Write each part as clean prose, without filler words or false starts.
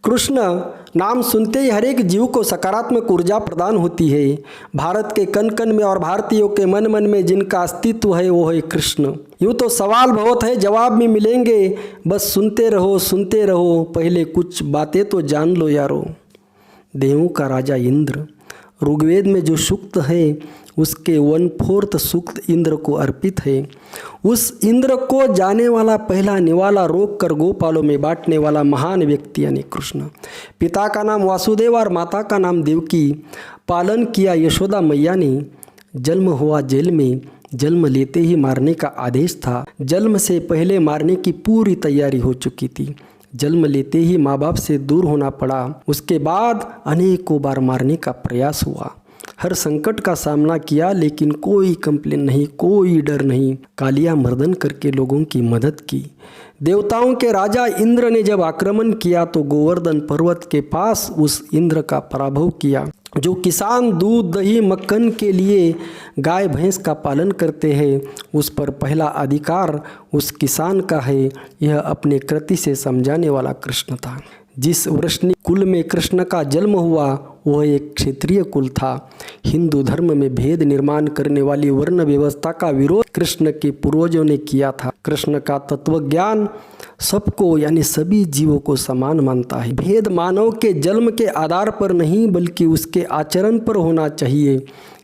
कृष्ण नाम सुनते ही हर एक जीव को सकारात्मक ऊर्जा प्रदान होती है। भारत के कण कण में और भारतीयों के मन मन में जिनका अस्तित्व है वो है कृष्ण। यूँ तो सवाल बहुत है, जवाब भी मिलेंगे, बस सुनते रहो, पहले कुछ बातें तो जान लो यारो। देवों का राजा इंद्र, ऋग्वेद में जो सूक्त है उसके 1/4 सूक्त इंद्र को अर्पित है। उस इंद्र को जाने वाला, पहला निवाला रोक कर गोपालों में बांटने वाला महान व्यक्ति यानी कृष्ण। पिता का नाम वासुदेव और माता का नाम देवकी। पालन किया यशोदा मैया ने। जन्म हुआ जेल में, जन्म लेते ही मारने का आदेश था। जन्म से पहले मारने की पूरी तैयारी हो चुकी थी। जन्म लेते ही माँ बाप से दूर होना पड़ा। उसके बाद अनेकों बार मारने का प्रयास हुआ। हर संकट का सामना किया, लेकिन कोई कंप्लेन नहीं, कोई डर नहीं। कालिया मर्दन करके लोगों की मदद की। देवताओं के राजा इंद्र ने जब आक्रमण किया तो गोवर्धन पर्वत के पास उस इंद्र का पराभव किया। जो किसान दूध दही मक्खन के लिए गाय भैंस का पालन करते हैं, उस पर पहला अधिकार उस किसान का है। यह अपने कृति से समझाने वाला कृष्ण था। जिस वृष्णि कुल में कृष्ण का जन्म हुआ वह एक क्षत्रिय कुल था। हिंदू धर्म में भेद निर्माण करने वाली वर्ण व्यवस्था का विरोध कृष्ण के पूर्वजों ने किया था। कृष्ण का तत्व ज्ञान सबको यानी सभी जीवों को समान मानता है। भेद मानव के जन्म के आधार पर नहीं बल्कि उसके आचरण पर होना चाहिए।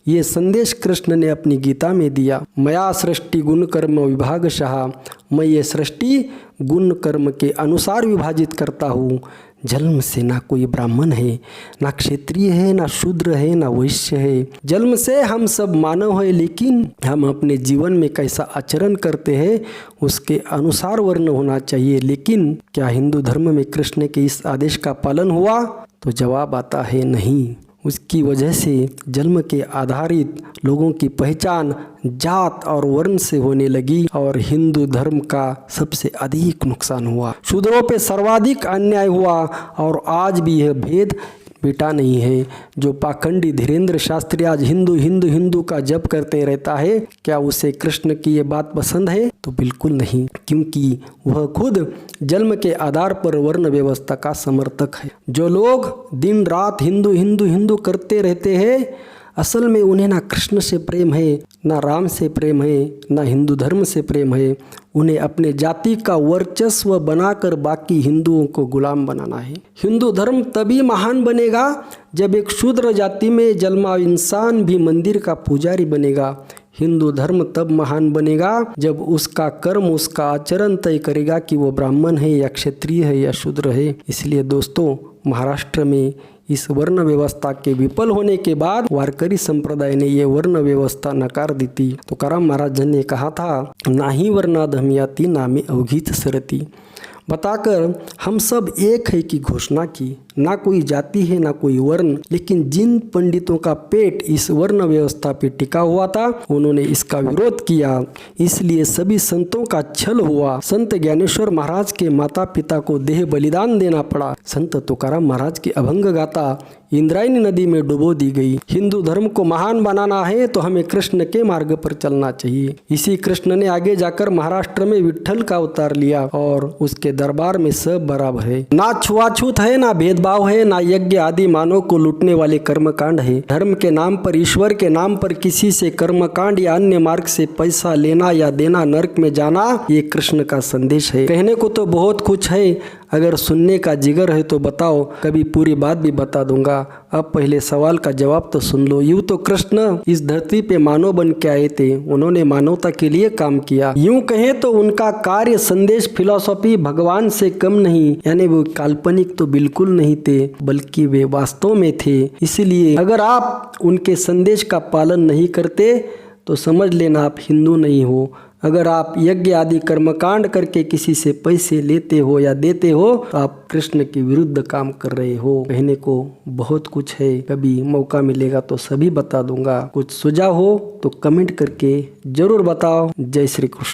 ये संदेश कृष्ण ने अपनी गीता में दिया। मया सृष्टि गुण कर्म विभागशः, मैं ये सृष्टि गुण कर्म के अनुसार विभाजित करता हूँ। जन्म से ना कोई ब्राह्मण है, ना क्षत्रिय है, ना शूद्र है, ना वैश्य है। जन्म से हम सब मानव है, लेकिन हम अपने जीवन में कैसा आचरण करते हैं उसके अनुसार वर्ण होना चाहिए। लेकिन क्या हिंदू धर्म में कृष्ण के इस आदेश का पालन हुआ? तो जवाब आता है नहीं। उसकी वजह से जन्म के आधारित लोगों की पहचान जात और वर्ण से होने लगी और हिंदू धर्म का सबसे अधिक नुकसान हुआ। शूद्रों पे सर्वाधिक अन्याय हुआ और आज भी यह भेद मिटा नहीं है। जो पाखंडी धीरेन्द्र शास्त्री आज हिंदू हिंदू हिंदू का जप करते रहता है, क्या उसे कृष्ण की ये बात पसंद है? तो बिल्कुल नहीं, क्योंकि वह खुद जन्म के आधार पर वर्ण व्यवस्था का समर्थक है। जो लोग दिन रात हिंदू हिंदू हिंदू करते रहते हैं, असल में उन्हें ना कृष्ण से प्रेम है, ना राम से प्रेम है, ना हिंदू धर्म से प्रेम है। उन्हें अपने जाति का वर्चस्व बनाकर बाकी हिंदुओं को गुलाम बनाना है। हिंदू धर्म तभी महान बनेगा जब एक शूद्र जाति में जन्मा इंसान भी मंदिर का पुजारी बनेगा। हिंदू धर्म तब महान बनेगा जब उसका कर्म, उसका आचरण तय करेगा कि वो ब्राह्मण है या क्षत्रिय है या शूद्र है। इसलिए दोस्तों, महाराष्ट्र में इस वर्ण व्यवस्था के विफल होने के बाद वारकरी संप्रदाय ने ये वर्ण व्यवस्था नकार दी थी। तुकाराम महाराज ने कहा था, नाही वर्णाधम्याती नामे अवघीत सरती, बताकर हम सब एक है की घोषणा की। ना कोई जाति है ना कोई वर्ण, लेकिन जिन पंडितों का पेट इस वर्ण व्यवस्था पे टिका हुआ था उन्होंने इसका विरोध किया। इसलिए सभी संतों का छल हुआ। संत ज्ञानेश्वर महाराज के माता पिता को देह बलिदान देना पड़ा। संत तुकाराम महाराज की अभंग गाथा इंद्रायणी नदी में डुबो दी गई। हिंदू धर्म को महान बनाना है तो हमें कृष्ण के मार्ग पर चलना चाहिए। इसी कृष्ण ने आगे जाकर महाराष्ट्र में विट्ठल का अवतार लिया और उसके दरबार में सब बराबर है। ना छुआछूत है, ना भेदभाव है, ना यज्ञ आदि मानव को लूटने वाले कर्मकांड है। धर्म के नाम पर, ईश्वर के नाम पर किसी से कर्मकांड या अन्य मार्ग से पैसा लेना या देना, नरक में जाना, ये कृष्ण का संदेश है। कहने को तो बहुत कुछ है, अगर सुनने का जिगर है तो बताओ, कभी पूरी बात भी बता दूंगा। अब पहले सवाल का जवाब तो सुन लो। यूँ तो कृष्ण इस धरती पे मानव बन के आए थे, उन्होंने मानवता के लिए काम किया। यूँ कहें तो उनका कार्य, संदेश, फिलॉसफी भगवान से कम नहीं, यानी वो काल्पनिक तो बिल्कुल नहीं थे, बल्कि वे वास्तव में थे। इसलिए अगर आप उनके संदेश का पालन नहीं करते तो समझ लेना आप हिंदू नहीं हो। अगर आप यज्ञ आदि कर्मकांड करके किसी से पैसे लेते हो या देते हो तो आप कृष्ण के विरुद्ध काम कर रहे हो। कहने को बहुत कुछ है, कभी मौका मिलेगा तो सभी बता दूंगा। कुछ सुझाव हो तो कमेंट करके जरूर बताओ। जय श्री कृष्ण।